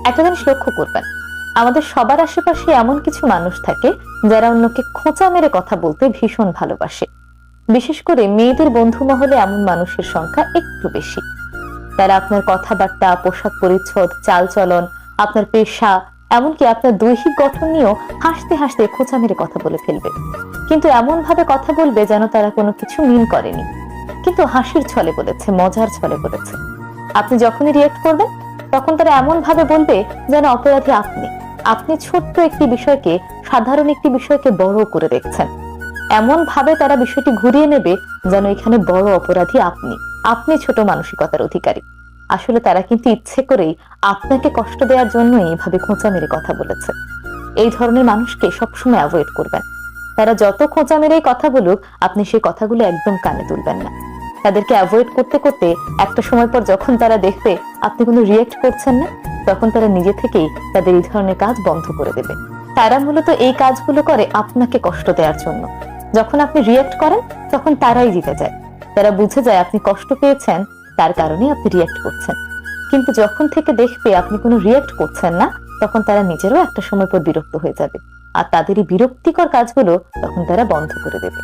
একটা জিনিস লক্ষ্য করবেন, আমাদের সবার আশেপাশে এমন কিছু মানুষ থাকে যারা অন্যকে খোঁচা মেরে কথা বলতে ভীষণ ভালোবাসে। বিশেষ করে মেয়েদের বন্ধু মহলে এমন মানুষের সংখ্যা একটু বেশি। তারা আপনার কথাবার্তা, পোশাক পরিচ্ছদ, চালচলন, আপনার পেশা, এমনকি আপনার দৈহিক গঠন নিয়েও হাসতে হাসতে খোঁচা মেরে কথা বলে ফেলবে। কিন্তু এমন ভাবে কথা বলবে যেন তারা কোনো কিছু মিন করেনি, কিন্তু হাসির ছলে বলেছে, মজার ছলে বলেছে। আপনি যখনই রিয়েক্ট করবেন তখন তারা এমন ভাবে বলবে যেন অপরাধী আপনি। আপনি ছোট্ট একটি বিষয়কে, সাধারণ একটি বিষয়কে বড় করে দেখছেন। এমন ভাবে তারা বিষয়টি ঘুরিয়ে নেবে যেন এখানে বড় অপরাধী আপনি, আপনি ছোট মানসিকতার অধিকারী। আসলে তারা কিন্তু ইচ্ছে করেই আপনাকে কষ্ট দেওয়ার জন্য এইভাবে খোঁচা মেরে কথা বলেছে। এই ধরনের মানুষকে সবসময় অ্যাভয়েড করবেন। তারা যত খোঁচা মেরেই কথা বলুক, আপনি সেই কথাগুলো একদম কানে তুলবেন না। তাদেরকে অ্যাভয়েড করতে করতে একটা সময় পর যখন তারা দেখবে আপনি কোনো রিয়েক্ট করছেন না, তখন তারা নিজে থেকেই তাদের এই ধরনের কাজ বন্ধ করে দেবে। তারা মূলত এই কাজগুলো করে আপনাকে কষ্ট দেওয়ার জন্য। যখন আপনি রিয়েক্ট করেন তখন তারাই জিতে যায়। তারা বুঝে যায় আপনি কষ্ট পেয়েছেন, তার কারণে আপনি রিয়েক্ট করছেন। কিন্তু যখন থেকে দেখবে আপনি কোনো রিয়েক্ট করছেন না, তখন তারা নিজেরও একটা সময় পর বিরক্ত হয়ে যাবে, আর তাদের এই বিরক্তিকর কাজগুলো তখন তারা বন্ধ করে দেবে।